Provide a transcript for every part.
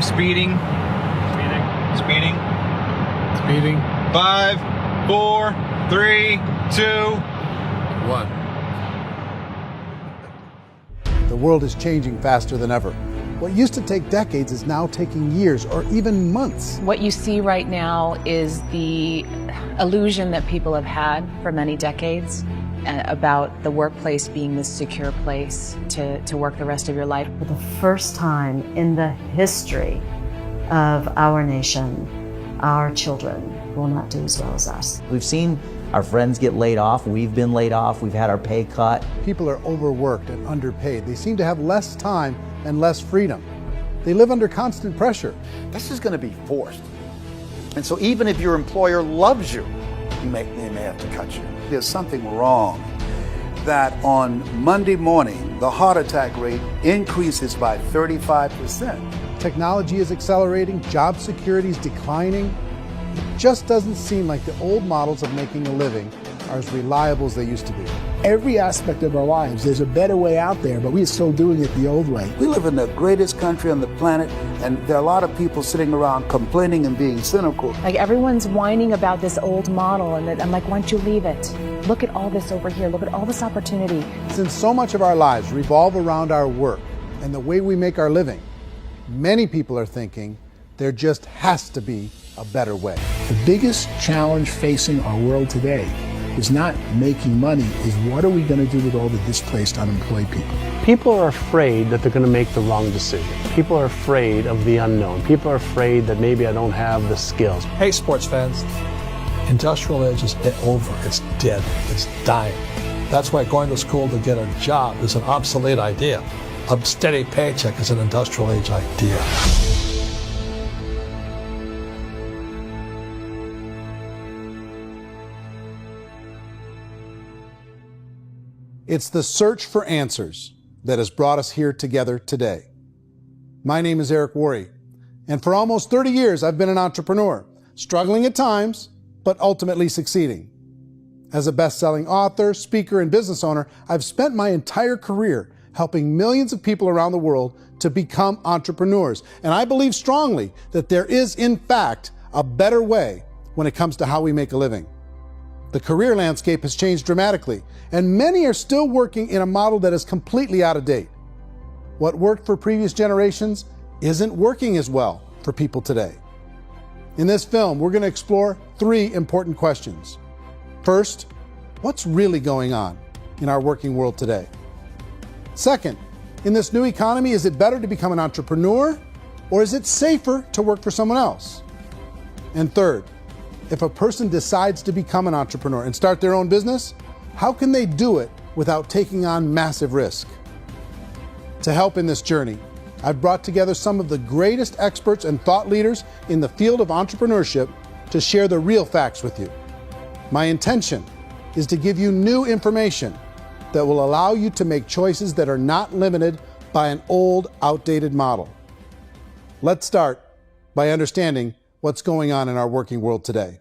Speeding. Speeding. Speeding. 5, 4, 3, 2, 1. The world is changing faster than ever. What used to take decades is now taking years or even months. What you see right now is the illusion that people have had for many decades about the workplace being this secure place to work the rest of your life. For the first time in the history of our nation, our children will not do as well as us. We've seen our friends get laid off. We've been laid off. We've had our pay cut. People are overworked and underpaid. They seem to have less time and less freedom. They live under constant pressure. This is going to be forced. And so even if your employer loves you, they may have to cut you. There's something wrong that on Monday morning, the heart attack rate increases by 35%. Technology is accelerating, job security is declining. It just doesn't seem like the old models of making a living are as reliable as they used to be. Every aspect of our lives, there's a better way out there, but we're still doing it the old way. We live in the greatest country on the planet, and there are a lot of people sitting around complaining and being cynical. Like everyone's whining about this old model, and I'm like, why don't you leave it? Look at all this over here. Look at all this opportunity. Since so much of our lives revolve around our work and the way we make our living, many people are thinking there just has to be a better way. The biggest challenge facing our world today is not making money, is what are we going to do with all the displaced, unemployed people? People are afraid that they're going to make the wrong decision. People are afraid of the unknown. People are afraid that maybe I don't have the skills. Hey, sports fans. Industrial age is over. It's dead. It's dying. That's why going to school to get a job is an obsolete idea. A steady paycheck is an industrial age idea. It's the search for answers that has brought us here together today. My name is Eric Worre, and for almost 30 years I've been an entrepreneur, struggling at times, but ultimately succeeding. As a best-selling author, speaker, and business owner, I've spent my entire career helping millions of people around the world to become entrepreneurs. And I believe strongly that there is, in fact, a better way when it comes to how we make a living. The career landscape has changed dramatically, and many are still working in a model that is completely out of date. What worked for previous generations isn't working as well for people today. In this film, we're going to explore 3 important questions. First, what's really going on in our working world today? Second, in this new economy, is it better to become an entrepreneur, or is it safer to work for someone else? And third, if a person decides to become an entrepreneur and start their own business, how can they do it without taking on massive risk? To help in this journey, I've brought together some of the greatest experts and thought leaders in the field of entrepreneurship to share the real facts with you. My intention is to give you new information that will allow you to make choices that are not limited by an old, outdated model. Let's start by understanding what's going on in our working world today.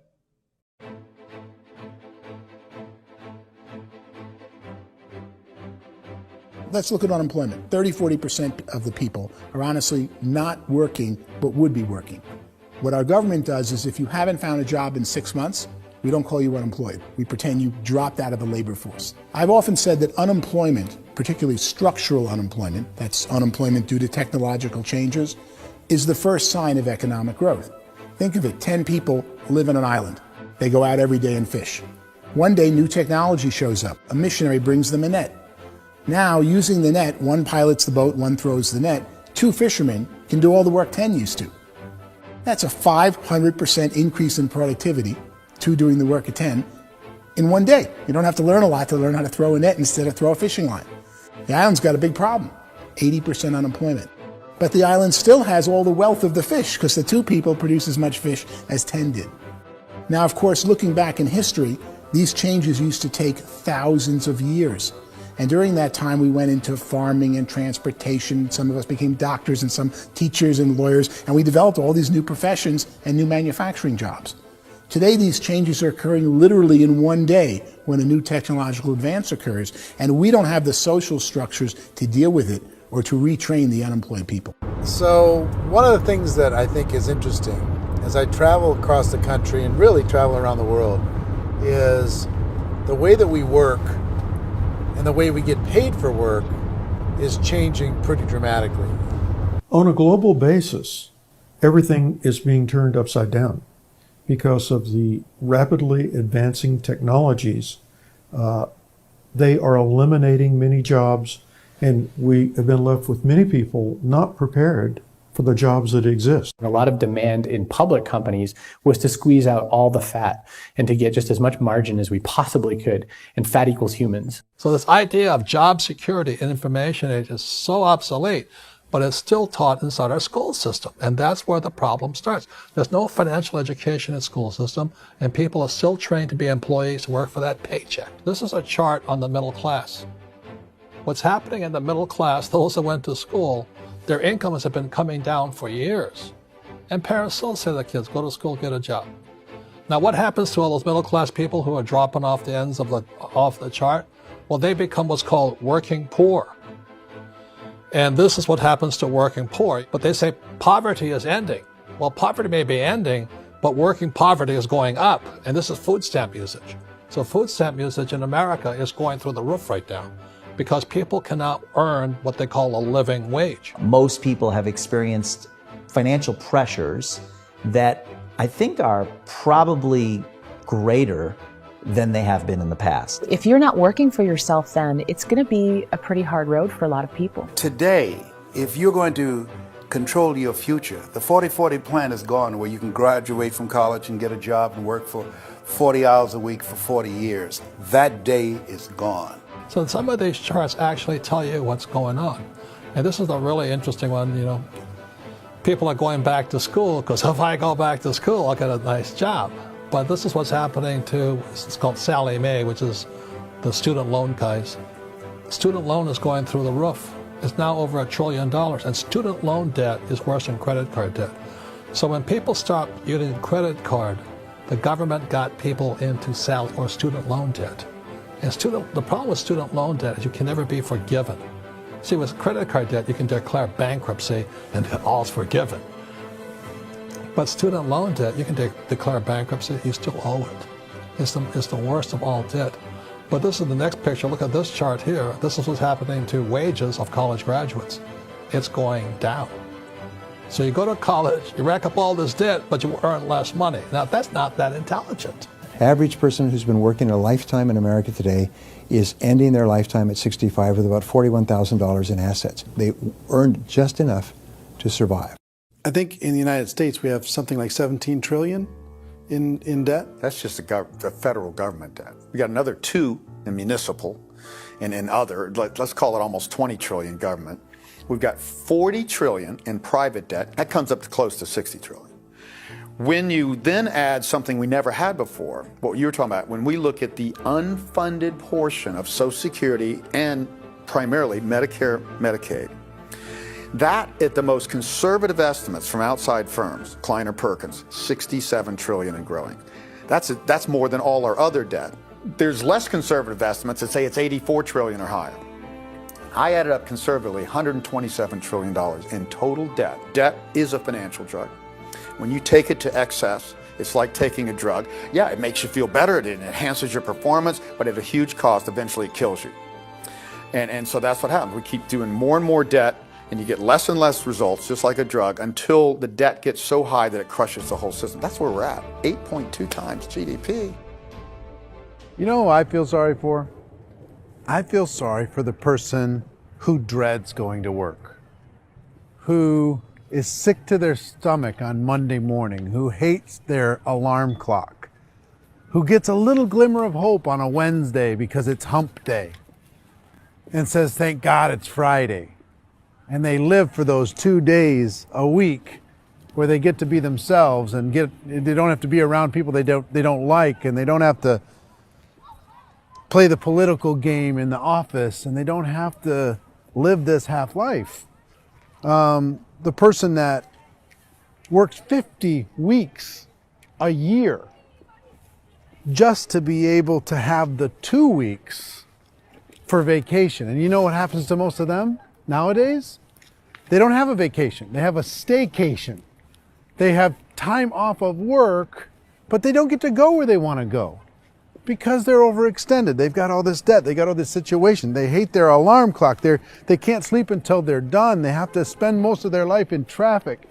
Let's look at unemployment. 30–40% of the people are honestly not working, but would be working. What our government does is if you haven't found a job in 6 months, we don't call you unemployed. We pretend you dropped out of the labor force. I've often said that unemployment, particularly structural unemployment, that's unemployment due to technological changes, is the first sign of economic growth. Think of it, 10 people live on an island. They go out every day and fish. One day, new technology shows up. A missionary brings them a net. Now, using the net, one pilots the boat, one throws the net. 2 fishermen can do all the work 10 used to. That's a 500% increase in productivity, 2 doing the work of 10, in one day. You don't have to learn a lot to learn how to throw a net instead of throw a fishing line. The island's got a big problem, 80% unemployment. But the island still has all the wealth of the fish because the 2 people produce as much fish as 10 did. Now, of course, looking back in history, these changes used to take thousands of years. And during that time, we went into farming and transportation. Some of us became doctors and some teachers and lawyers, and we developed all these new professions and new manufacturing jobs. Today, these changes are occurring literally in one day when a new technological advance occurs, and we don't have the social structures to deal with it or to retrain the unemployed people. So one of the things that I think is interesting as I travel across the country and really travel around the world is the way that we work and the way we get paid for work is changing pretty dramatically. On a global basis, everything is being turned upside down because of the rapidly advancing technologies. They are eliminating many jobs, and we have been left with many people not prepared for the jobs that exist. A lot of demand in public companies was to squeeze out all the fat and to get just as much margin as we possibly could, and fat equals humans. So this idea of job security in information age is so obsolete, but it's still taught inside our school system. And that's where the problem starts. There's no financial education in school system, and people are still trained to be employees to work for that paycheck. This is a chart on the middle class. What's happening in the middle class, those that went to school, their incomes have been coming down for years. And parents still say to their kids, go to school, get a job. Now what happens to all those middle class people who are dropping off the ends of the chart? Well, they become what's called working poor. And this is what happens to working poor. But they say poverty is ending. Well, poverty may be ending, but working poverty is going up. And this is food stamp usage. So food stamp usage in America is going through the roof right now because people cannot earn what they call a living wage. Most people have experienced financial pressures that I think are probably greater than they have been in the past. If you're not working for yourself, then it's going to be a pretty hard road for a lot of people. Today, if you're going to control your future, the 40-40 plan is gone where you can graduate from college and get a job and work for 40 hours a week for 40 years. That day is gone. So some of these charts actually tell you what's going on. And this is a really interesting one, you know. People are going back to school because if I go back to school, I'll get a nice job. But this is what's happening to, it's called Sallie Mae, which is the student loan guys. Student loan is going through the roof. It's now over $1 trillion, and student loan debt is worse than credit card debt. So when people stopped using credit card, the government got people into student loan debt. And the problem with student loan debt is you can never be forgiven. See, with credit card debt, you can declare bankruptcy and all's forgiven. But student loan debt, you can declare bankruptcy, you still owe it. It's the worst of all debt. But this is the next picture. Look at this chart here. This is what's happening to wages of college graduates. It's going down. So you go to college, you rack up all this debt, but you earn less money. Now, that's not that intelligent. Average person who's been working a lifetime in America today is ending their lifetime at 65 with about $41,000 in assets. They earned just enough to survive. I think in the United States we have something like 17 trillion in debt. That's just the federal government debt. We got another 2 in municipal and in other, let's call it almost 20 trillion government. We've got 40 trillion in private debt. That comes up to close to 60 trillion. When you then add something we never had before, what you were talking about, when we look at the unfunded portion of Social Security and primarily Medicare, Medicaid, that at the most conservative estimates from outside firms, Kleiner Perkins, 67 trillion and growing. That's more than all our other debt. There's less conservative estimates that say it's 84 trillion or higher. I added up conservatively $127 trillion in total debt. Debt is a financial drug. When you take it to excess, it's like taking a drug. Yeah, it makes you feel better, it enhances your performance, but at a huge cost, eventually it kills you. And so that's what happens. We keep doing more and more debt, and you get less and less results, just like a drug, until the debt gets so high that it crushes the whole system. That's where we're at, 8.2 times GDP. You know who I feel sorry for? I feel sorry for the person who dreads going to work, who is sick to their stomach on Monday morning, who hates their alarm clock, who gets a little glimmer of hope on a Wednesday because it's hump day and says, thank God it's Friday. And they live for those 2 days a week where they get to be themselves and they don't have to be around people they don't like, and they don't have to play the political game in the office, and they don't have to live this half life. The person that works 50 weeks a year just to be able to have the 2 weeks for vacation. And you know what happens to most of them? Nowadays, they don't have a vacation. They have a staycation. They have time off of work, but they don't get to go where they want to go because they're overextended. They've got all this debt. They got all this situation. They hate their alarm clock. They can't sleep until they're done. They have to spend most of their life in traffic.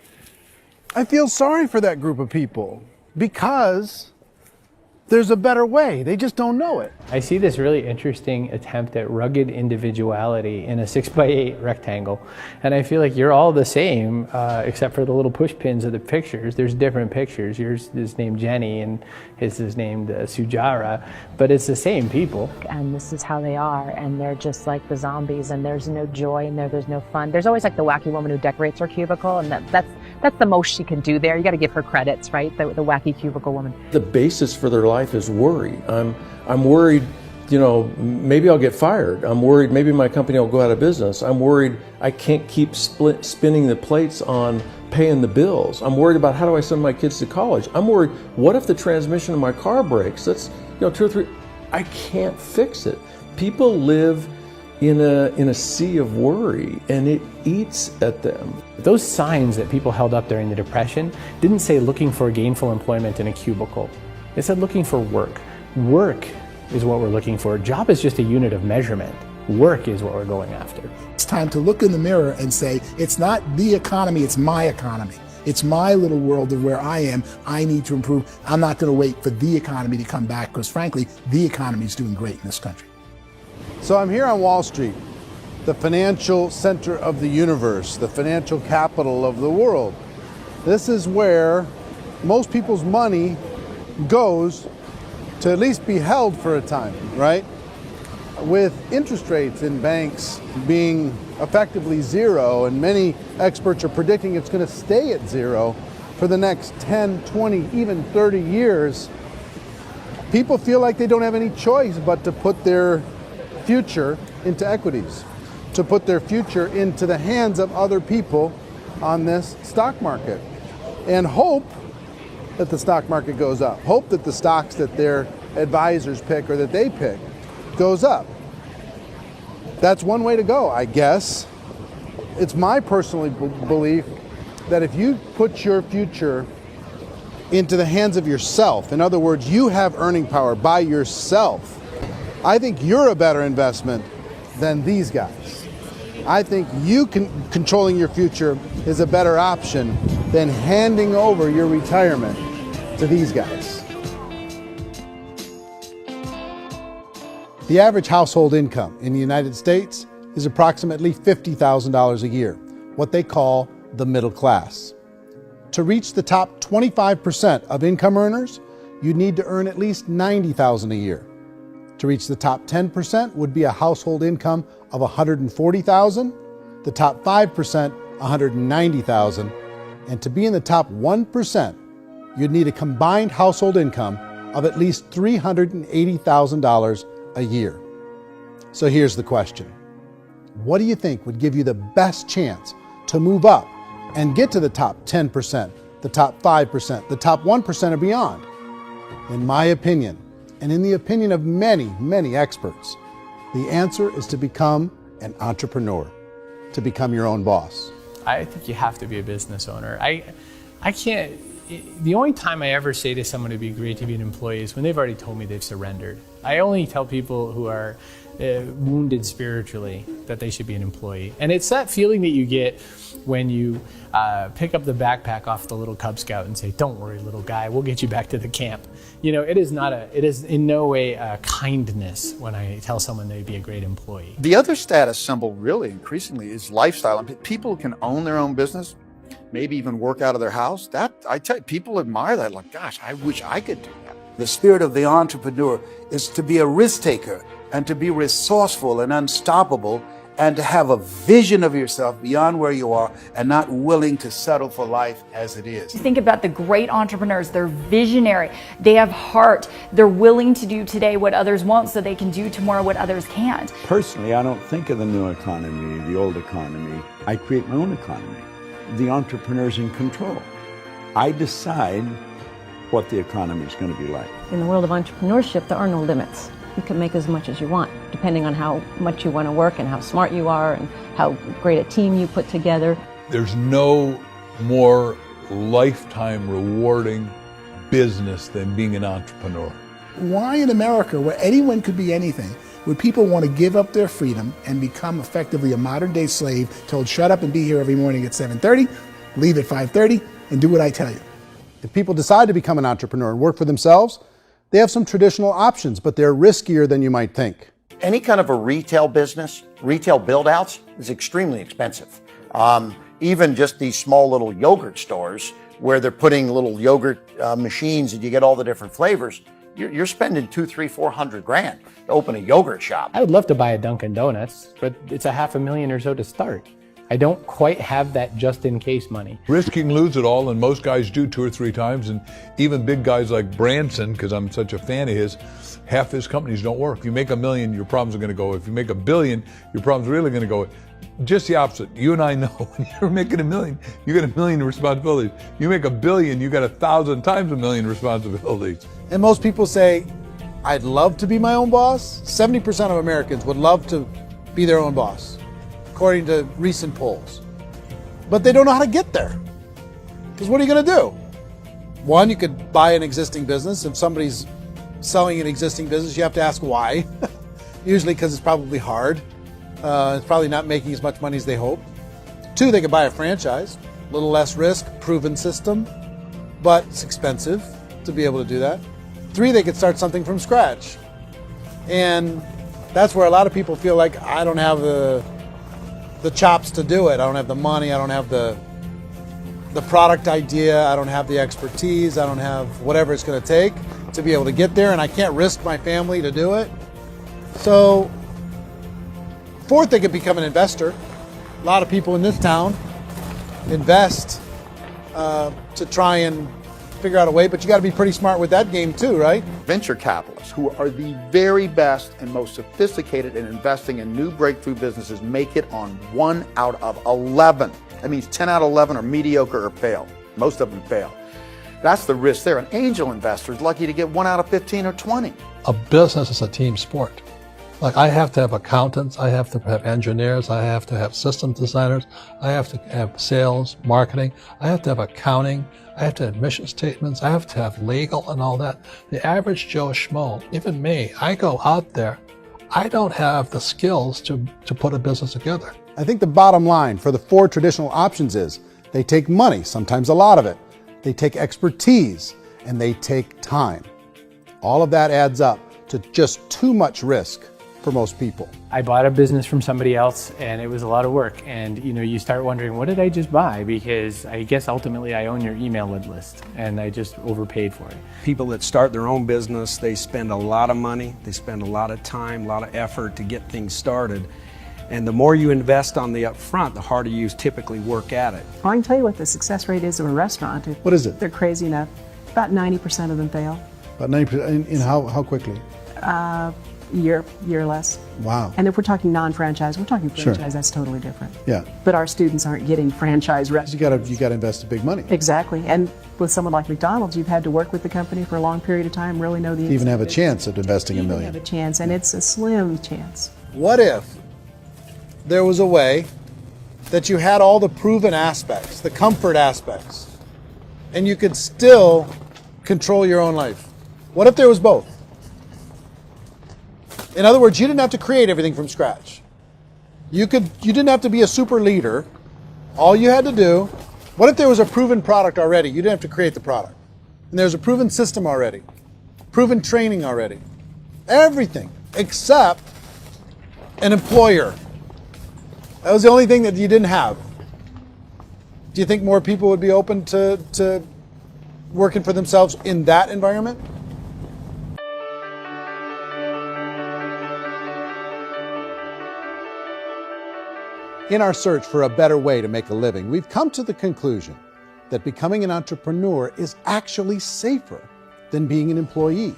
I feel sorry for that group of people because there's a better way. They just don't know it. I see this really interesting attempt at rugged individuality in a 6x8 rectangle. And I feel like you're all the same, except for the little push pins of the pictures. There's different pictures. Yours is named Jenny and his is named Sujara, but it's the same people. And this is how they are, and they're just like the zombies, and there's no joy in there, there's no fun. There's always like the wacky woman who decorates her cubicle, and that's the most she can do there. You got to give her credits, right? The wacky cubicle woman. The basis for their life is worry. I'm worried, maybe I'll get fired. I'm worried maybe my company will go out of business. I'm worried I can't keep spinning the plates on paying the bills. I'm worried about how do I send my kids to college. I'm worried, what if the transmission of my car breaks? That's 2 or 3, I can't fix it. People live in a sea of worry, and it eats at them. Those signs that people held up during the Depression didn't say looking for gainful employment in a cubicle. It said looking for work. Work is what we're looking for. Job is just a unit of measurement. Work is what we're going after. It's time to look in the mirror and say, it's not the economy, it's my economy. It's my little world of where I am. I need to improve. I'm not going to wait for the economy to come back because, frankly, the economy is doing great in this country. So I'm here on Wall Street, the financial center of the universe, the financial capital of the world. This is where most people's money goes to at least be held for a time, right? With interest rates in banks being effectively zero, and many experts are predicting it's going to stay at zero for the next 10, 20, even 30 years, people feel like they don't have any choice but to put their future into equities, to put their future into the hands of other people on this stock market, and hope that the stock market goes up, hope that the stocks that their advisors pick or that they pick goes up. That's one way to go, I guess. It's my personal belief that if you put your future into the hands of yourself, in other words, you have earning power by yourself, I think you're a better investment than these guys. I think you controlling your future is a better option than handing over your retirement to these guys. The average household income in the United States is approximately $50,000 a year, what they call the middle class. To reach the top 25% of income earners, you'd need to earn at least $90,000 a year. To reach the top 10% would be a household income of $140,000, the top 5%, $190,000, and to be in the top 1%, you'd need a combined household income of at least $380,000 a year. So here's the question. What do you think would give you the best chance to move up and get to the top 10%, the top 5%, the top 1% or beyond? In my opinion, and in the opinion of many, many experts, the answer is to become an entrepreneur, to become your own boss. I think you have to be a business owner. I can't, the only time I ever say to someone it'd be great to be an employee is when they've already told me they've surrendered. I only tell people who are wounded spiritually that they should be an employee. And it's that feeling that you get when you pick up the backpack off the little Cub Scout and say, "Don't worry, little guy, we'll get you back to the camp." It is in no way a kindness when I tell someone they'd be a great employee. The other status symbol really increasingly is lifestyle. And people can own their own business, maybe even work out of their house. That, I tell you, people admire that. Like, gosh, I wish I could do that. The spirit of the entrepreneur is to be a risk taker and to be resourceful and unstoppable and to have a vision of yourself beyond where you are and not willing to settle for life as it is. Think about the great entrepreneurs. They're visionary. They have heart. They're willing to do today what others won't so they can do tomorrow what others can't. Personally, I don't think of the new economy, the old economy. I create my own economy. The entrepreneur's in control. I decide what the economy is going to be like. In the world of entrepreneurship, there are no limits. You can make as much as you want, depending on how much you want to work and how smart you are and how great a team you put together. There's no more lifetime rewarding business than being an entrepreneur. Why in America, where anyone could be anything, would people want to give up their freedom and become effectively a modern-day slave, told shut up and be here every morning at 7:30, leave at 5:30, and do what I tell you? If people decide to become an entrepreneur and work for themselves, they have some traditional options, but they're riskier than you might think. Any kind of a retail business, retail build-outs, is extremely expensive. Even just these small little yogurt stores where they're putting little yogurt machines and you get all the different flavors, you're spending $200,000, $300,000, $400,000 to open a yogurt shop. I would love to buy a Dunkin' Donuts, but it's $500,000 or so to start. I don't quite have that just in case money. Risk you can lose it all, and most guys do 2 or 3 times, and even big guys like Branson, because I'm such a fan of his, half his companies don't work. If you make $1 million, your problems are going to go. If you make $1 billion, your problems are really going to go. Just the opposite. You and I know when you're making $1 million, you get $1 million responsibilities. You make $1 billion, you got 1,000 times $1 million responsibilities. And most people say, I'd love to be my own boss. 70% of Americans would love to be their own boss, according to recent polls. But they don't know how to get there. Because what are you going to do? One, you could buy an existing business. If somebody's selling an existing business, you have to ask why. Usually because it's probably hard. It's probably not making as much money as they hope. 2, they could buy a franchise. A little less risk, proven system, but it's expensive to be able to do that. 3, they could start something from scratch. And that's where a lot of people feel like, I don't have the chops to do it. I don't have the money. I don't have the product idea. I don't have the expertise. I don't have whatever it's going to take to be able to get there, and I can't risk my family to do it. So, 4th, they could become an investor. A lot of people in this town invest to try and figure out a way, but you got to be pretty smart with that game too, right? Venture capitalists, who are the very best and most sophisticated in investing in new breakthrough businesses, make it on 1 out of 11. That means 10 out of 11 are mediocre or fail. Most of them fail. That's the risk there. An angel investor is lucky to get 1 out of 15 or 20. A business is a team sport. Like, I have to have accountants, I have to have engineers, I have to have system designers, I have to have sales, marketing, I have to have accounting, I have to have mission statements, I have to have legal and all that. The average Joe Schmo, even me, I go out there, I don't have the skills to put a business together. I think the bottom line for the 4 traditional options is they take money, sometimes a lot of it. They take expertise, and they take time. All of that adds up to just too much risk for most people. I bought a business from somebody else and it was a lot of work. And you start wondering, what did I just buy? Because I guess ultimately I own your email list and I just overpaid for it. People that start their own business, they spend a lot of money, they spend a lot of time, a lot of effort to get things started. And the more you invest on the upfront, the harder you typically work at it. I can tell you what the success rate is of a restaurant. What is it? They're crazy enough. About 90% of them fail. About 90%, in how quickly? Year or less. Wow. And if we're talking non-franchise, we're talking franchise, Sure. That's totally different. Yeah. But our students aren't getting franchise restaurants. You gotta invest big money. Exactly. And with someone like McDonald's, you've had to work with the company for a long period of time, really know the To even have a business. chance at investing $1 million. Have a chance, and it's a slim chance. What if there was a way that you had all the proven aspects, the comfort aspects, and you could still control your own life? What if there was both? In other words, you didn't have to create everything from scratch. You didn't have to be a super leader. All you had to do, what if there was a proven product already? You didn't have to create the product. And there's a proven system already, proven training already. Everything except an employer. That was the only thing that you didn't have. Do you think more people would be open to working for themselves in that environment? In our search for a better way to make a living, we've come to the conclusion that becoming an entrepreneur is actually safer than being an employee.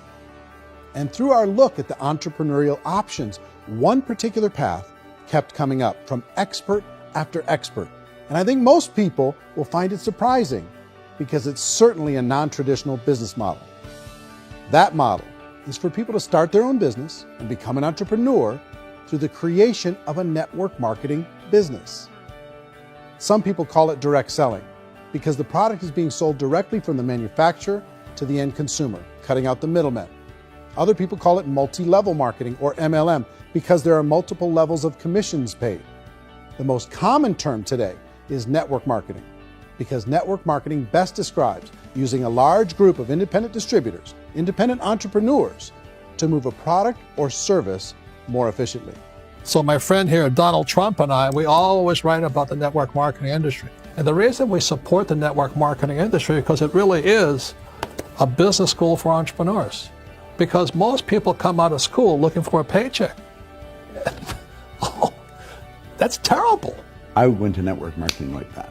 And through our look at the entrepreneurial options, one particular path kept coming up from expert after expert. And I think most people will find it surprising because it's certainly a non-traditional business model. That model is for people to start their own business and become an entrepreneur through the creation of a network marketing business. Some people call it direct selling because the product is being sold directly from the manufacturer to the end consumer, cutting out the middlemen. Other people call it multi-level marketing, or MLM, because there are multiple levels of commissions paid. The most common term today is network marketing, because network marketing best describes using a large group of independent distributors, independent entrepreneurs, to move a product or service more efficiently. So my friend here, Donald Trump, and I, we always write about the network marketing industry. And the reason we support the network marketing industry is because it really is a business school for entrepreneurs. Because most people come out of school looking for a paycheck. Oh, that's terrible. I went to network marketing like that.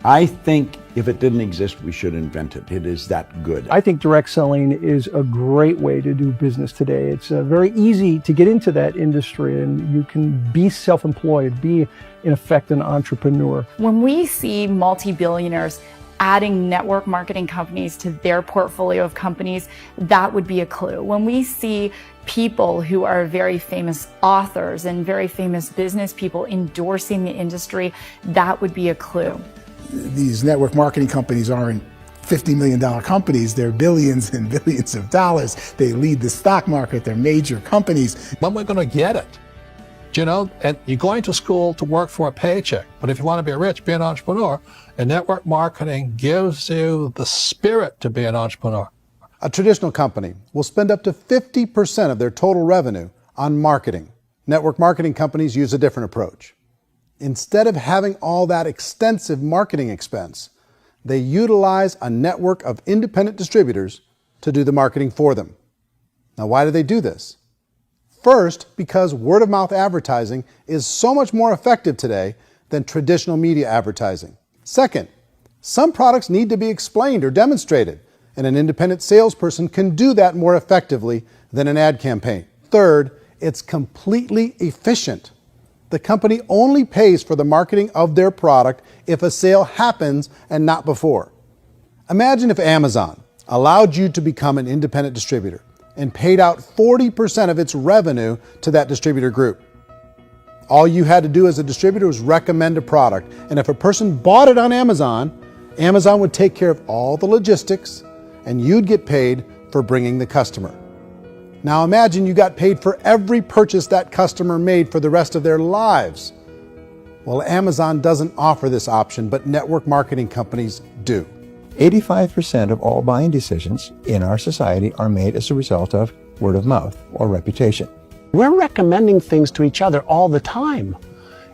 I think if it didn't exist, we should invent it. It is that good. I think direct selling is a great way to do business today. It's very easy to get into that industry, and you can be self-employed, be, in effect, an entrepreneur. When we see multi-billionaires adding network marketing companies to their portfolio of companies, that would be a clue. When we see people who are very famous authors and very famous business people endorsing the industry, that would be a clue. These network marketing companies aren't $50 million companies. They're billions and billions of dollars. They lead the stock market. They're major companies. When we're going to get it? You know, and you're going to school to work for a paycheck. But if you want to be rich, be an entrepreneur. And network marketing gives you the spirit to be an entrepreneur. A traditional company will spend up to 50% of their total revenue on marketing. Network marketing companies use a different approach. Instead of having all that extensive marketing expense, they utilize a network of independent distributors to do the marketing for them. Now, why do they do this? First, because word-of-mouth advertising is so much more effective today than traditional media advertising. Second, some products need to be explained or demonstrated, and an independent salesperson can do that more effectively than an ad campaign. Third, it's completely efficient. The company only pays for the marketing of their product if a sale happens and not before. Imagine if Amazon allowed you to become an independent distributor and paid out 40% of its revenue to that distributor group. All you had to do as a distributor was recommend a product, and if a person bought it on Amazon, Amazon would take care of all the logistics, and you'd get paid for bringing the customer. Now imagine you got paid for every purchase that customer made for the rest of their lives. Well, Amazon doesn't offer this option, but network marketing companies do. 85% of all buying decisions in our society are made as a result of word of mouth or reputation. We're recommending things to each other all the time.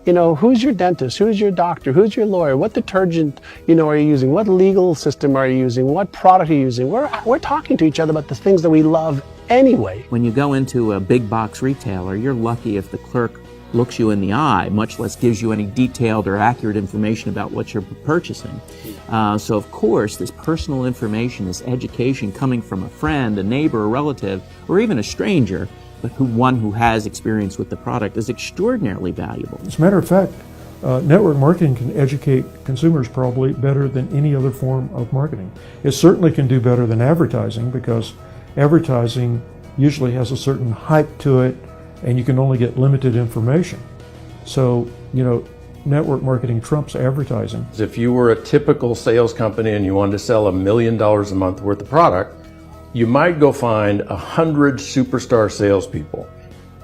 You know, who's your dentist? Who's your doctor? Who's your lawyer? What detergent, are you using? What legal system are you using? What product are you using? We're talking to each other about the things that we love anyway. When you go into a big box retailer, you're lucky if the clerk looks you in the eye, much less gives you any detailed or accurate information about what you're purchasing. So of course, this personal information, this education coming from a friend, a neighbor, a relative, or even a stranger, but one who has experience with the product is extraordinarily valuable. As a matter of fact, network marketing can educate consumers probably better than any other form of marketing. It certainly can do better than advertising, because advertising usually has a certain hype to it, and you can only get limited information. So, network marketing trumps advertising. If you were a typical sales company and you wanted to sell $1 million a month worth of product, you might go find 100 superstar salespeople.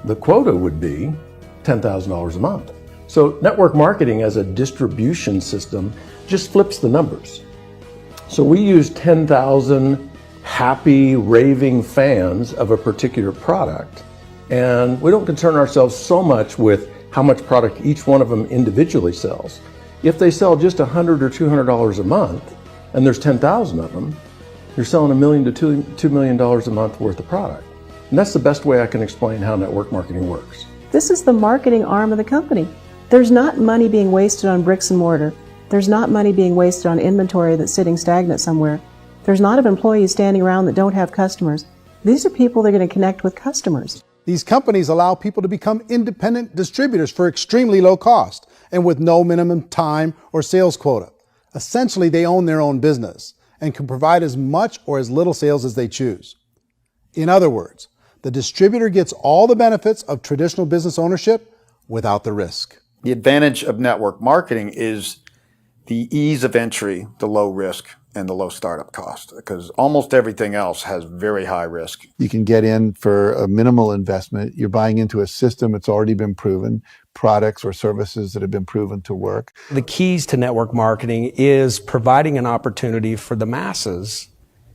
The quota would be $10,000 a month. So network marketing as a distribution system just flips the numbers. So we use 10,000 happy, raving fans of a particular product, and we don't concern ourselves so much with how much product each one of them individually sells. If they sell just $100 or $200 a month, and there's 10,000 of them, you're selling $1 million to $2 million a month worth of product. And that's the best way I can explain how network marketing works. This is the marketing arm of the company. There's not money being wasted on bricks and mortar. There's not money being wasted on inventory that's sitting stagnant somewhere. There's not of employees standing around that don't have customers. These are people that are going to connect with customers. These companies allow people to become independent distributors for extremely low cost and with no minimum time or sales quota. Essentially, they own their own business and can provide as much or as little sales as they choose. In other words, The distributor gets all the benefits of traditional business ownership without the risk. The advantage of network marketing is the ease of entry, the low risk, and the low startup cost, because almost everything else has very high risk. You can get in for a minimal investment. You're buying into a system that's already been proven, products or services that have been proven to work. The keys to network marketing is providing an opportunity for the masses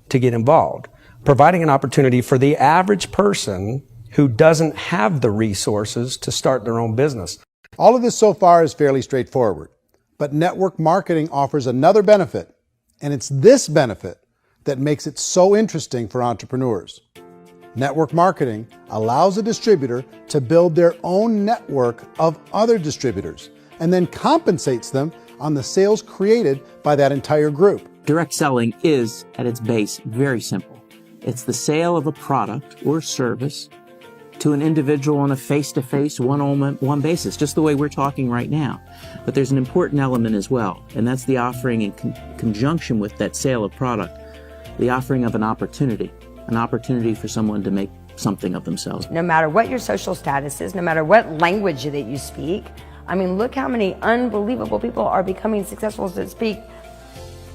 to get involved, providing an opportunity for the average person who doesn't have the resources to start their own business. All of this so far is fairly straightforward, but network marketing offers another benefit, and it's this benefit that makes it so interesting for entrepreneurs. Network marketing allows a distributor to build their own network of other distributors and then compensates them on the sales created by that entire group. Direct selling is, at its base, very simple. It's the sale of a product or service to an individual on a face-to-face, one-on-one basis, just the way we're talking right now. But there's an important element as well, and that's the offering in conjunction with that sale of product, the offering of an opportunity for someone to make something of themselves. No matter what your social status is, no matter what language that you speak, I mean, look how many unbelievable people are becoming successful that speak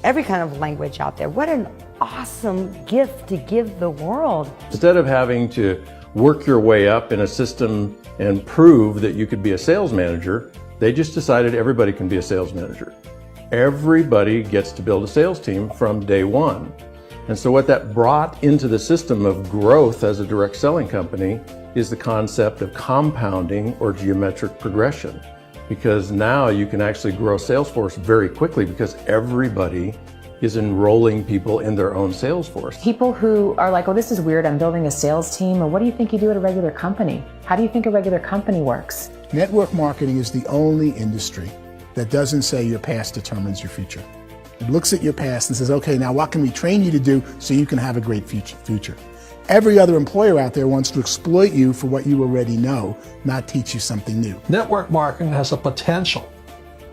every kind of language out there. What an awesome gift to give the world. Instead of having to work your way up in a system and prove that you could be a sales manager, they just decided everybody can be a sales manager. Everybody gets to build a sales team from day one. And so what that brought into the system of growth as a direct selling company is the concept of compounding or geometric progression. Because now you can actually grow sales force very quickly because everybody is enrolling people in their own sales force. People who are like, oh, this is weird, I'm building a sales team. Or what do you think you do at a regular company? How do you think a regular company works? Network marketing is the only industry that doesn't say your past determines your future. It looks at your past and says, okay, now what can we train you to do so you can have a great future? Every other employer out there wants to exploit you for what you already know, not teach you something new. Network marketing has the potential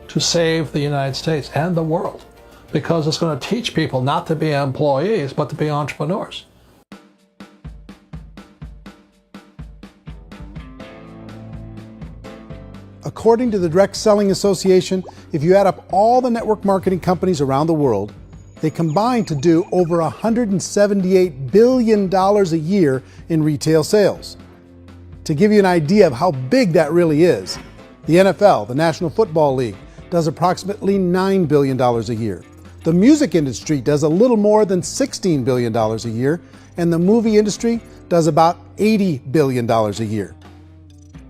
to save the United States and the world because it's going to teach people not to be employees, but to be entrepreneurs. According to the Direct Selling Association, if you add up all the network marketing companies around the world, they combine to do over $178 billion a year in retail sales. To give you an idea of how big that really is, the NFL, the National Football League, does approximately $9 billion a year. The music industry does a little more than $16 billion a year, and the movie industry does about $80 billion a year.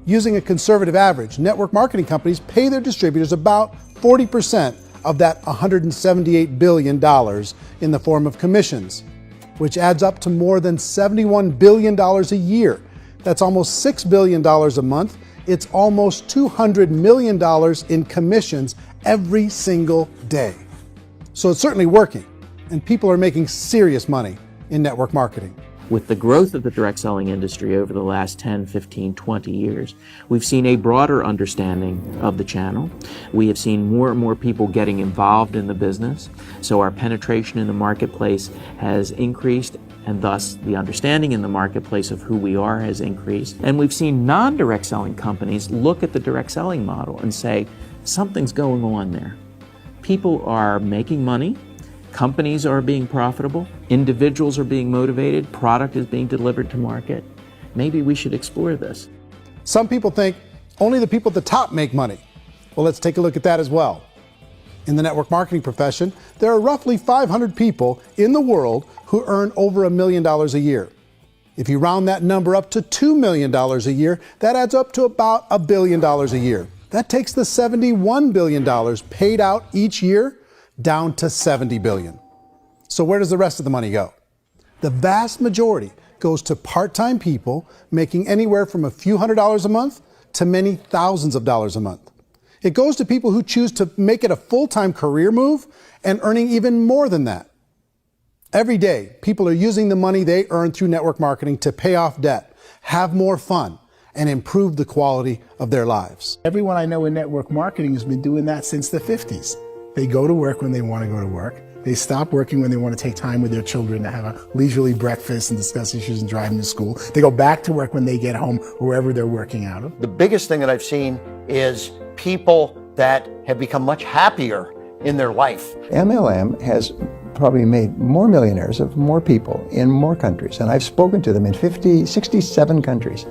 Using a conservative average, network marketing companies pay their distributors about 40% of that $178 billion in the form of commissions, which adds up to more than $71 billion a year. That's almost $6 billion a month. It's almost $200 million in commissions every single day. So it's certainly working, and people are making serious money in network marketing. With the growth of the direct selling industry over the last 10, 15, 20 years, we've seen a broader understanding of the channel. We have seen more and more people getting involved in the business, so our penetration in the marketplace has increased, and thus the understanding in the marketplace of who we are has increased. And we've seen non-direct selling companies look at the direct selling model and say, something's going on there. People are making money. Companies are being profitable, individuals are being motivated, product is being delivered to market. Maybe we should explore this. Some people think only the people at the top make money. Well, let's take a look at that as well. In the network marketing profession, there are roughly 500 people in the world who earn over $1 million a year. If you round that number up to $2 million a year, that adds up to about $1 billion a year. That takes the $71 billion paid out each year down to $70 billion. So where does the rest of the money go? The vast majority goes to part-time people making anywhere from a few $100s a month to many thousands of dollars a month. It goes to people who choose to make it a full-time career move and earning even more than that. Every day, people are using the money they earn through network marketing to pay off debt, have more fun, and improve the quality of their lives. Everyone I know in network marketing has been doing that since the 50s. They go to work when they want to go to work. They stop working when they want to take time with their children to have a leisurely breakfast and discuss issues and driving to school. They go back to work when they get home, wherever they're working out of. The biggest thing that I've seen is people that have become much happier in their life. MLM has probably made more millionaires of more people in more countries, and I've spoken to them in 67 countries,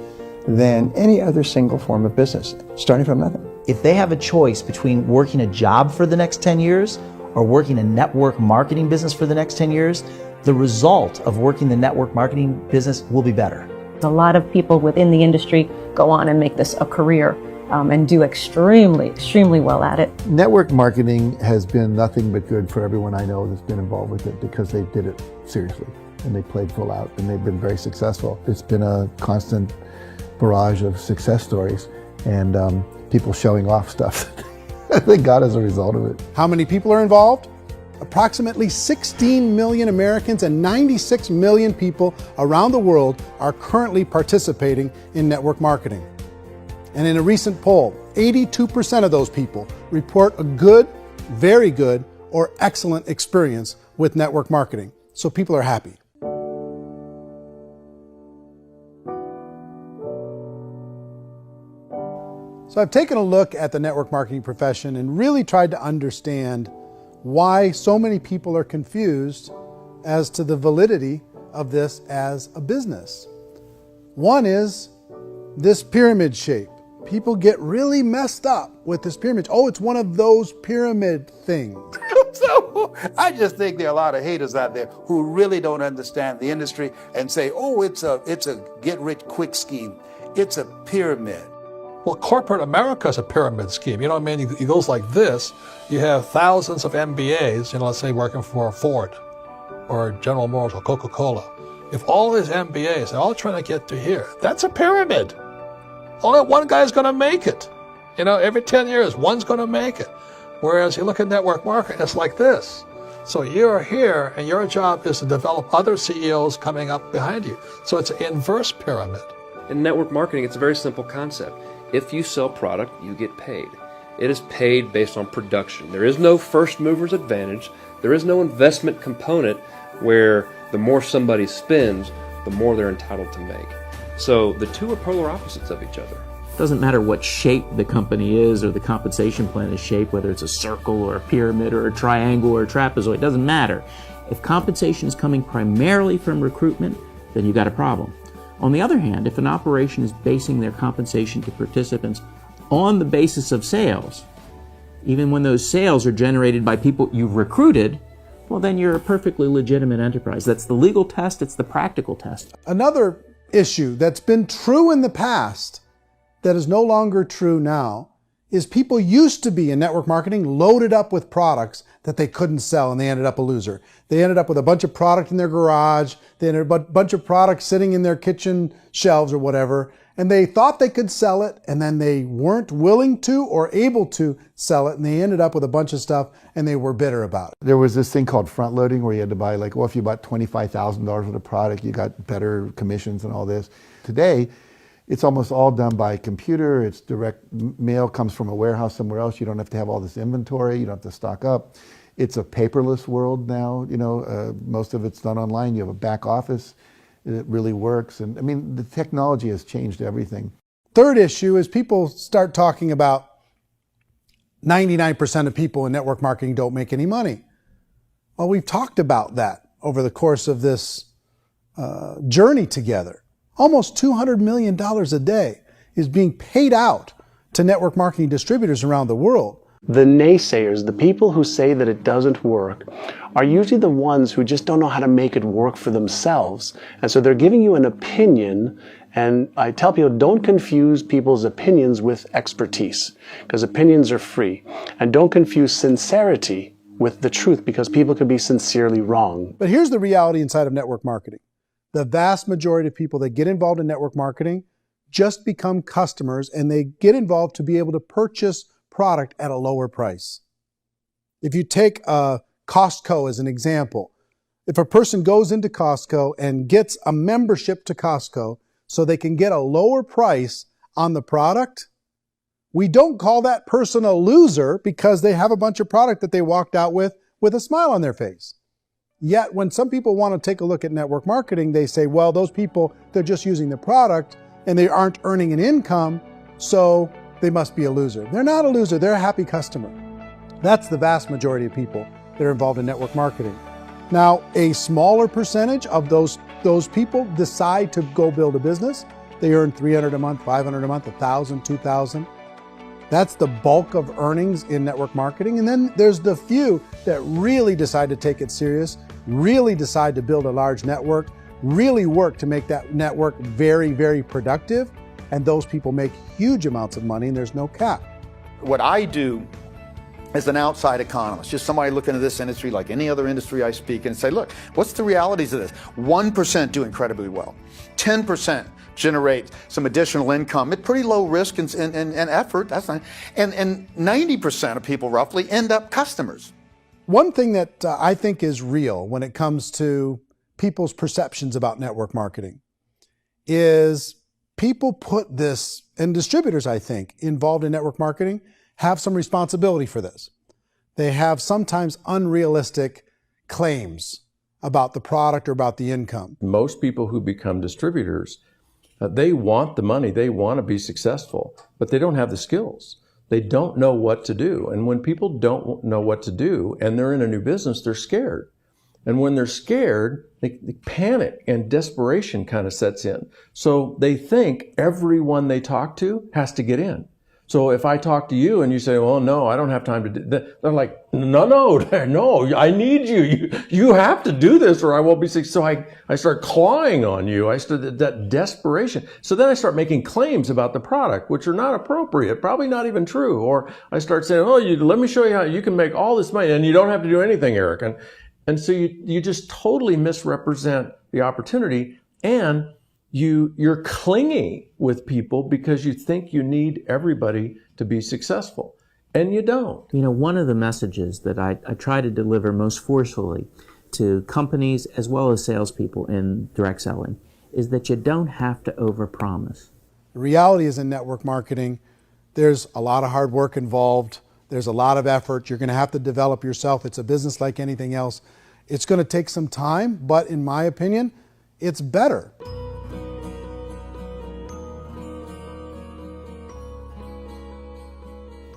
than any other single form of business, starting from nothing. If they have a choice between working a job for the next 10 years or working a network marketing business for the next 10 years, the result of working the network marketing business will be better. A lot of people within the industry go on and make this a career and do extremely well at it. Network marketing has been nothing but good for everyone I know that's been involved with it because they did it seriously and they played full out and they've been very successful. It's been a constant barrage of success stories and people showing off stuff that they got as a result of it. How many people are involved? Approximately 16 million Americans and 96 million people around the world are currently participating in network marketing. And in a recent poll, 82% of those people report a good, very good, or excellent experience with network marketing. So people are happy. So I've taken a look at the network marketing profession and really tried to understand why so many people are confused as to the validity of this as a business. One is this pyramid shape. People get really messed up with this pyramid. Oh, it's one of those pyramid things. So I just think there are a lot of haters out there who really don't understand the industry and say, oh, it's a get-rich-quick scheme. It's a pyramid. Well, corporate America is a pyramid scheme. You know what I mean? It goes like this. You have thousands of MBAs, let's say working for Ford or General Motors or Coca-Cola. If all these MBAs are all trying to get to here, that's a pyramid. Only one guy's going to make it. Every 10 years, one's going to make it. Whereas you look at network marketing, it's like this. So you're here, and your job is to develop other CEOs coming up behind you. So it's an inverse pyramid. In network marketing, it's a very simple concept. If you sell product, you get paid. It is paid based on production. There is no first mover's advantage. There is no investment component where the more somebody spends, the more they're entitled to make. So the two are polar opposites of each other. It doesn't matter what shape the company is or the compensation plan is shaped, whether it's a circle or a pyramid or a triangle or a trapezoid, it doesn't matter. If compensation is coming primarily from recruitment, then you've got a problem. On the other hand, if an operation is basing their compensation to participants on the basis of sales, even when those sales are generated by people you've recruited, well, then you're a perfectly legitimate enterprise. That's the legal test, it's the practical test. Another issue that's been true in the past that is no longer true now is people used to be in network marketing loaded up with products that they couldn't sell and they ended up a loser. They ended up with a bunch of product in their garage, they ended up with a bunch of products sitting in their kitchen shelves or whatever, and they thought they could sell it and then they weren't willing to or able to sell it and they ended up with a bunch of stuff and they were bitter about it. There was this thing called front loading where you had to buy if you bought $25,000 worth of product, you got better commissions and all this. Today, it's almost all done by computer. It's direct mail comes from a warehouse somewhere else. You don't have to have all this inventory. You don't have to stock up. It's a paperless world now. Most of it's done online. You have a back office. It really works. And I mean, the technology has changed everything. Third issue is people start talking about 99% of people in network marketing don't make any money. Well, we've talked about that over the course of this journey together. Almost $200 million a day is being paid out to network marketing distributors around the world. The naysayers, the people who say that it doesn't work, are usually the ones who just don't know how to make it work for themselves. And so they're giving you an opinion, and I tell people, don't confuse people's opinions with expertise, because opinions are free. And don't confuse sincerity with the truth, because people could be sincerely wrong. But here's the reality inside of network marketing. The vast majority of people that get involved in network marketing just become customers and they get involved to be able to purchase product at a lower price. If you take Costco as an example, if a person goes into Costco and gets a membership to Costco so they can get a lower price on the product, we don't call that person a loser because they have a bunch of product that they walked out with with a smile on their face. Yet when some people want to take a look at network marketing, they say, well, those people, they're just using the product and they aren't earning an income, so they must be a loser. They're not a loser, they're a happy customer. That's the vast majority of people that are involved in network marketing. Now, a smaller percentage of those people decide to go build a business. They earn $300 a month, $500 a month, $1,000, $2,000. That's the bulk of earnings in network marketing. And then there's the few that really decide to take it serious, really decide to build a large network, really work to make that network very, very productive. And those people make huge amounts of money and there's no cap. What I do as an outside economist, just somebody looking at this industry like any other industry I speak and say, look, what's the realities of this? 1% do incredibly well. 10% generate some additional income at pretty low risk and effort. That's not, and 90% of people roughly end up customers. One thing that I think is real when it comes to people's perceptions about network marketing is people put this, and distributors, I think, involved in network marketing have some responsibility for this. They have sometimes unrealistic claims about the product or about the income. Most people who become distributors, they want the money, they want to be successful, but they don't have the skills. They don't know what to do. And when people don't know what to do and they're in a new business, they're scared. And when they're scared, they panic and desperation kind of sets in. So they think everyone they talk to has to get in. So if I talk to you and you say, well, no, I don't have time to do that, they're like, no, I need you. You have to do this or I won't be successful. So I start clawing on you. I start that desperation. So then I start making claims about the product, which are not appropriate, probably not even true. Or I start saying, let me show you how you can make all this money and you don't have to do anything, Eric. And so you just totally misrepresent the opportunity, and you're clingy with people because you think you need everybody to be successful, and you don't. You know, one of the messages that I try to deliver most forcefully to companies as well as salespeople in direct selling is that you don't have to overpromise. The reality is in network marketing, there's a lot of hard work involved. There's a lot of effort. You're going to have to develop yourself. It's a business like anything else. It's going to take some time, but in my opinion, it's better.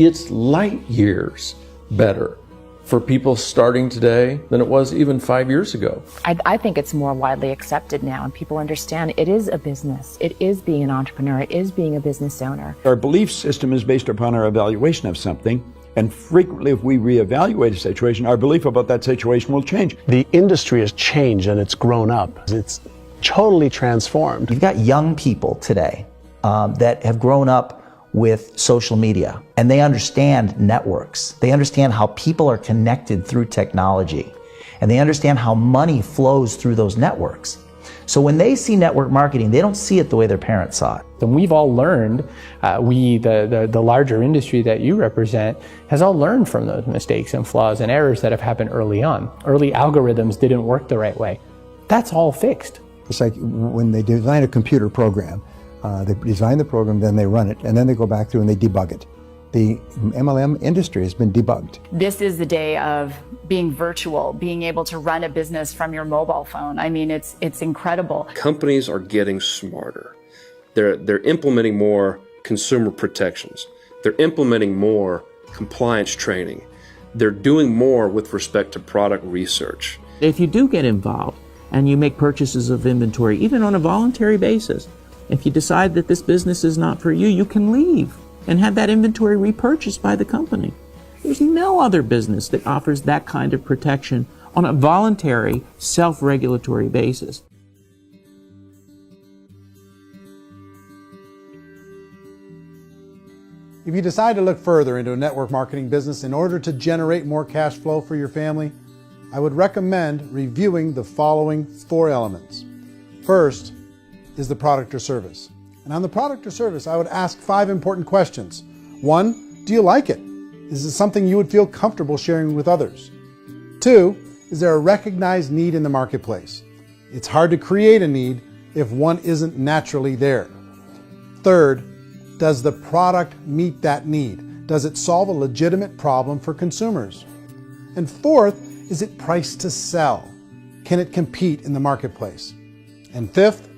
It's light years better for people starting today than it was even 5 years ago. I think it's more widely accepted now, and people understand it is a business. It is being an entrepreneur. It is being a business owner. Our belief system is based upon our evaluation of something. And frequently, if we reevaluate a situation, our belief about that situation will change. The industry has changed and it's grown up. It's totally transformed. You've got young people today that have grown up with social media, and they understand networks. They understand how people are connected through technology, and they understand how money flows through those networks. So when they see network marketing, they don't see it the way their parents saw it. And we've all learned, the larger industry that you represent, has all learned from those mistakes and flaws and errors that have happened early on. Early algorithms didn't work the right way. That's all fixed. It's like when they design a computer program, they design the program, then they run it, and then they go back through and they debug it. The MLM industry has been debugged. This is the day of being virtual, being able to run a business from your mobile phone. I mean, it's incredible. Companies are getting smarter. They're implementing more consumer protections. They're implementing more compliance training. They're doing more with respect to product research. If you do get involved and you make purchases of inventory, even on a voluntary basis, if you decide that this business is not for you, you can leave and have that inventory repurchased by the company. There's no other business that offers that kind of protection on a voluntary, self-regulatory basis. If you decide to look further into a network marketing business in order to generate more cash flow for your family, I would recommend reviewing the following 4 elements. First is the product or service. And on the product or service, I would ask 5 important questions. 1, do you like it? Is it something you would feel comfortable sharing with others? 2, is there a recognized need in the marketplace? It's hard to create a need if one isn't naturally there. 3rd, does the product meet that need? Does it solve a legitimate problem for consumers? And 4th, is it priced to sell? Can it compete in the marketplace? And fifth,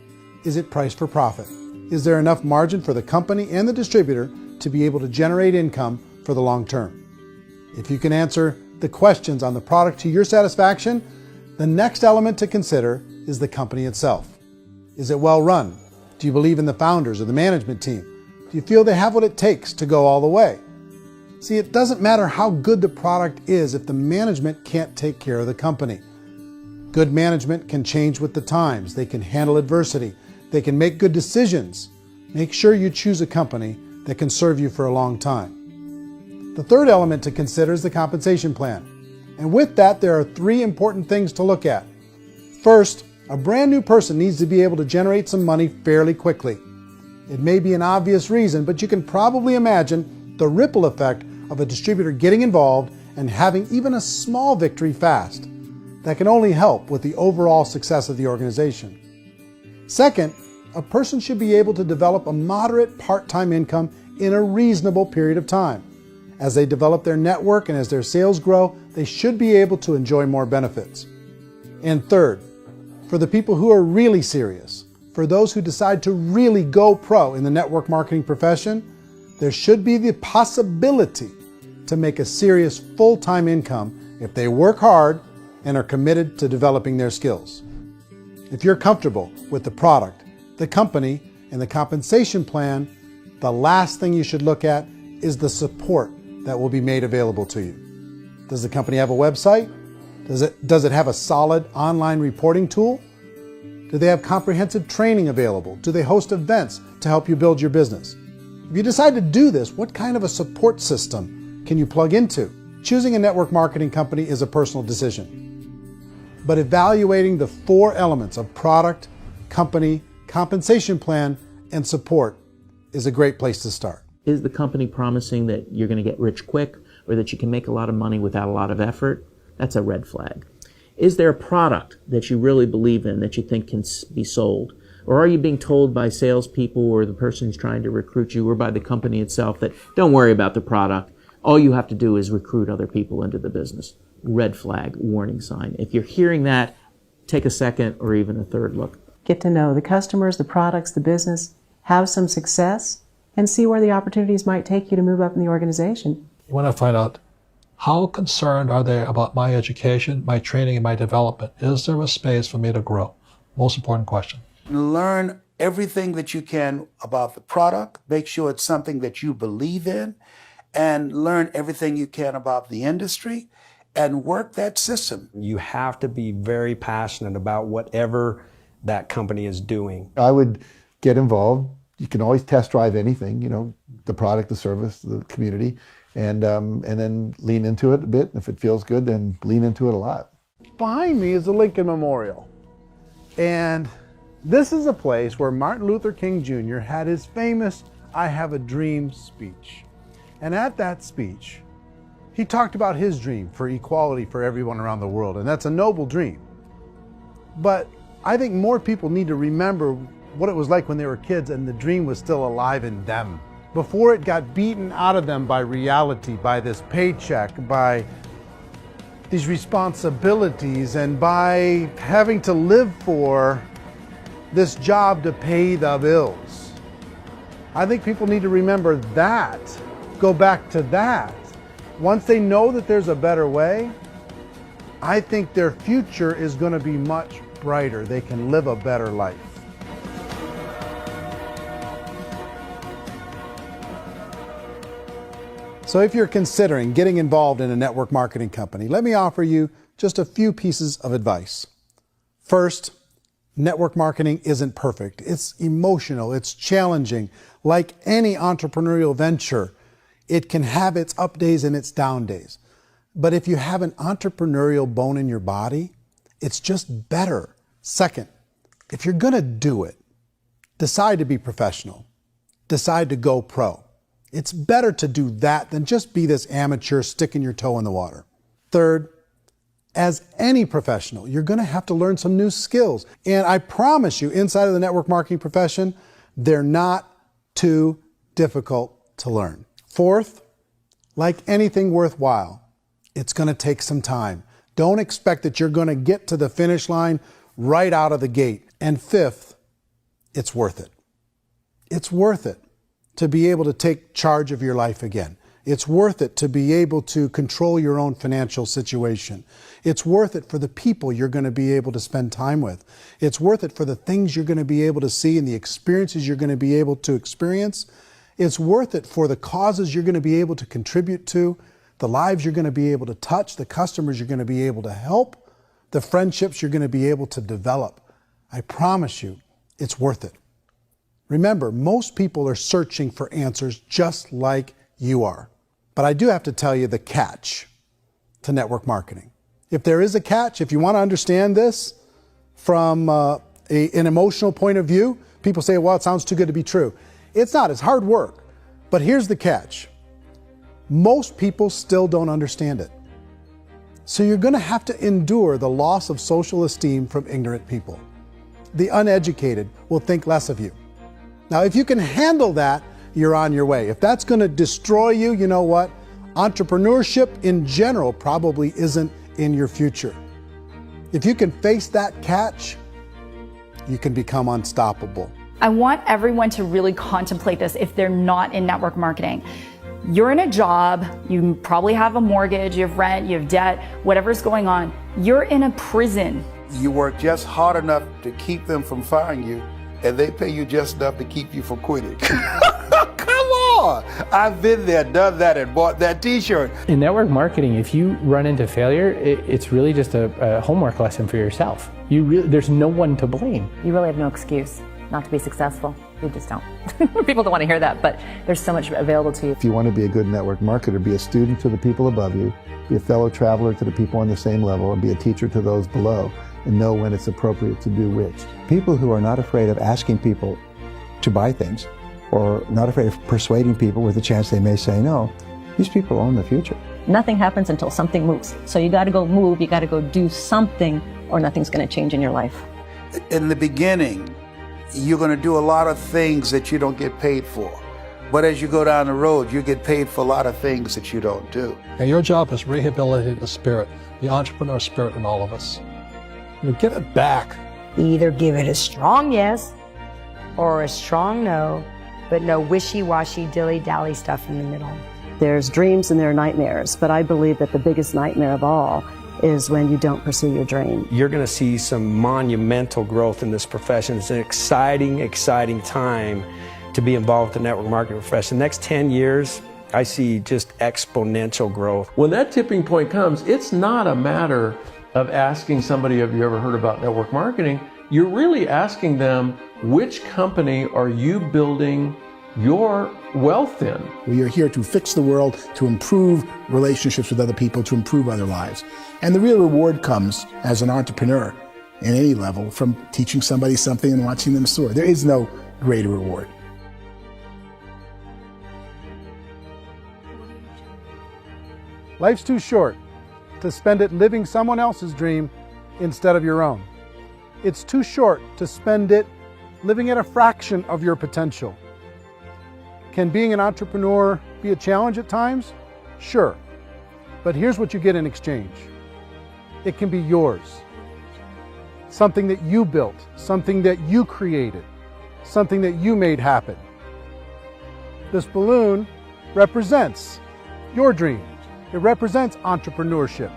is it priced for profit? Is there enough margin for the company and the distributor to be able to generate income for the long term? If you can answer the questions on the product to your satisfaction, the next element to consider is the company itself. Is it well run? Do you believe in the founders or the management team? Do you feel they have what it takes to go all the way? See, it doesn't matter how good the product is if the management can't take care of the company. Good management can change with the times. They can handle adversity. They can make good decisions. Make sure you choose a company that can serve you for a long time. The third element to consider is the compensation plan. And with that, there are 3 important things to look at. First, a brand new person needs to be able to generate some money fairly quickly. It may be an obvious reason, but you can probably imagine the ripple effect of a distributor getting involved and having even a small victory fast. That can only help with the overall success of the organization. Second, a person should be able to develop a moderate part-time income in a reasonable period of time. As they develop their network and as their sales grow, they should be able to enjoy more benefits. And third, for the people who are really serious, for those who decide to really go pro in the network marketing profession, there should be the possibility to make a serious full-time income if they work hard and are committed to developing their skills. If you're comfortable with the product, the company, and the compensation plan, the last thing you should look at is the support that will be made available to you. Does the company have a website? Does it have a solid online reporting tool? Do they have comprehensive training available? Do they host events to help you build your business? If you decide to do this, what kind of a support system can you plug into? Choosing a network marketing company is a personal decision. But evaluating the 4 elements of product, company, compensation plan, and support is a great place to start. Is the company promising that you're going to get rich quick or that you can make a lot of money without a lot of effort? That's a red flag. Is there a product that you really believe in that you think can be sold? Or are you being told by salespeople or the person who's trying to recruit you or by the company itself that don't worry about the product, all you have to do is recruit other people into the business? Red flag, warning sign. If you're hearing that, take a second or even a third look. Get to know the customers, the products, the business, have some success, and see where the opportunities might take you to move up in the organization. You want to find out how concerned are they about my education, my training, and my development? Is there a space for me to grow? Most important question. Learn everything that you can about the product. Make sure it's something that you believe in, and learn everything you can about the industry and work that system. You have to be very passionate about whatever that company is doing. I would get involved. You can always test drive anything, the product, the service, the community, and then lean into it a bit. If it feels good, then lean into it a lot. Behind me is the Lincoln Memorial. And this is a place where Martin Luther King Jr. had his famous "I Have a Dream" speech. And at that speech, he talked about his dream for equality for everyone around the world, and that's a noble dream. But I think more people need to remember what it was like when they were kids and the dream was still alive in them. Before it got beaten out of them by reality, by this paycheck, by these responsibilities, and by having to live for this job to pay the bills. I think people need to remember that, go back to that. Once they know that there's a better way, I think their future is going to be much brighter. They can live a better life. So if you're considering getting involved in a network marketing company, let me offer you just a few pieces of advice. First, network marketing isn't perfect. It's emotional, it's challenging. Like any entrepreneurial venture, it can have its up days and its down days. But if you have an entrepreneurial bone in your body, it's just better. Second, if you're gonna do it, decide to be professional. Decide to go pro. It's better to do that than just be this amateur sticking your toe in the water. Third, as any professional, you're gonna have to learn some new skills. And I promise you, inside of the network marketing profession, they're not too difficult to learn. Fourth, like anything worthwhile, it's gonna take some time. Don't expect that you're going to get to the finish line right out of the gate. And fifth, it's worth it. It's worth it to be able to take charge of your life again. It's worth it to be able to control your own financial situation. It's worth it for the people you're going to be able to spend time with. It's worth it for the things you're going to be able to see and the experiences you're going to be able to experience. It's worth it for the causes you're going to be able to contribute to, the lives you're going to be able to touch, the customers you're going to be able to help, the friendships you're going to be able to develop. I promise you, it's worth it. Remember, most people are searching for answers just like you are. But I do have to tell you the catch to network marketing. If there is a catch, if you want to understand this from an emotional point of view, people say, well, it sounds too good to be true. It's not, it's hard work. But here's the catch. Most people still don't understand it. So you're going to have to endure the loss of social esteem from ignorant people. The uneducated will think less of you. Now, if you can handle that, you're on your way. If that's going to destroy you, you know what? Entrepreneurship in general probably isn't in your future. If you can face that catch, you can become unstoppable. I want everyone to really contemplate this if they're not in network marketing. You're in a job, you probably have a mortgage, you have rent, you have debt, whatever's going on. You're in a prison. You work just hard enough to keep them from firing you, and they pay you just enough to keep you from quitting. Come on! I've been there, done that, and bought that t-shirt. In network marketing, if you run into failure, it's really just a homework lesson for yourself. There's no one to blame. You really have no excuse not to be successful. You just don't. People don't want to hear that, but there's so much available to you. If you want to be a good network marketer, be a student to the people above you, be a fellow traveler to the people on the same level, and be a teacher to those below, and know when it's appropriate to do which. People who are not afraid of asking people to buy things, or not afraid of persuading people with a chance they may say no, these people own the future. Nothing happens until something moves. So you got to go move, you got to go do something, or nothing's going to change in your life. In the beginning, you're going to do a lot of things that you don't get paid for. But as you go down the road, you get paid for a lot of things that you don't do. And your job is rehabilitate the spirit, the entrepreneur spirit in all of us. You get it back. Either give it a strong yes or a strong no, but no wishy-washy, dilly-dally stuff in the middle. There's dreams and there are nightmares, but I believe that the biggest nightmare of all is when you don't pursue your dream. You're going to see some monumental growth in this profession. It's an exciting, exciting time to be involved with the network marketing profession. The next 10 years, I see just exponential growth. When that tipping point comes, it's not a matter of asking somebody, have you ever heard about network marketing? You're really asking them, which company are you building your wealth in? We are here to fix the world, to improve relationships with other people, to improve other lives. And the real reward comes as an entrepreneur in any level from teaching somebody something and watching them soar. There is no greater reward. Life's too short to spend it living someone else's dream instead of your own. It's too short to spend it living at a fraction of your potential. Can being an entrepreneur be a challenge at times? Sure. But here's what you get in exchange. It can be yours. Something that you built, something that you created, something that you made happen. This balloon represents your dream. It represents entrepreneurship.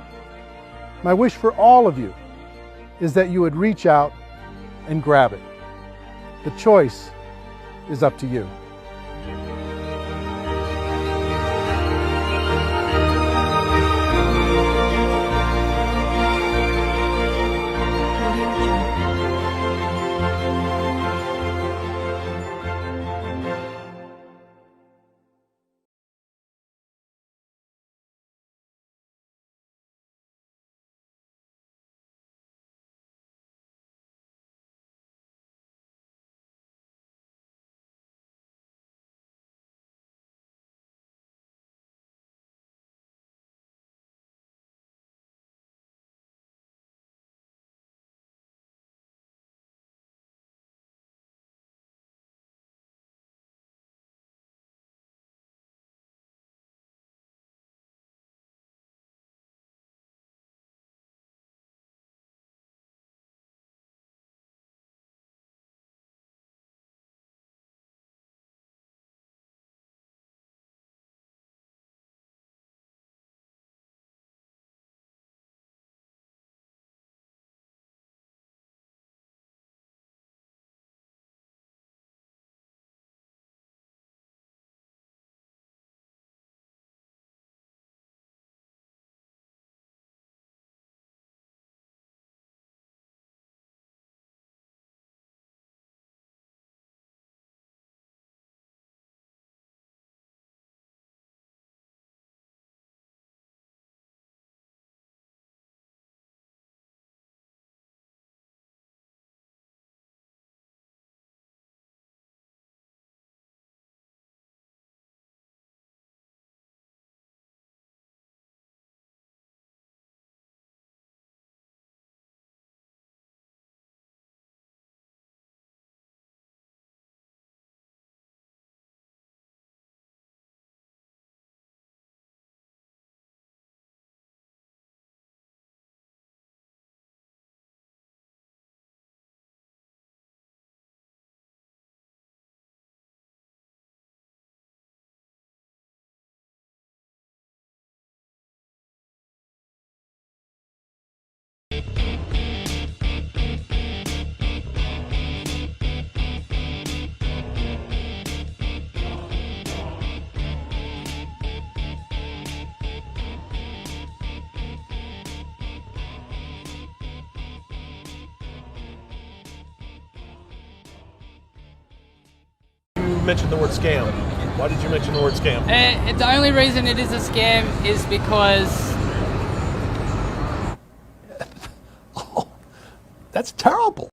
My wish for all of you is that you would reach out and grab it. The choice is up to you. You mentioned the word scam. Why did you mention the word scam? The only reason it is a scam is because... That's terrible.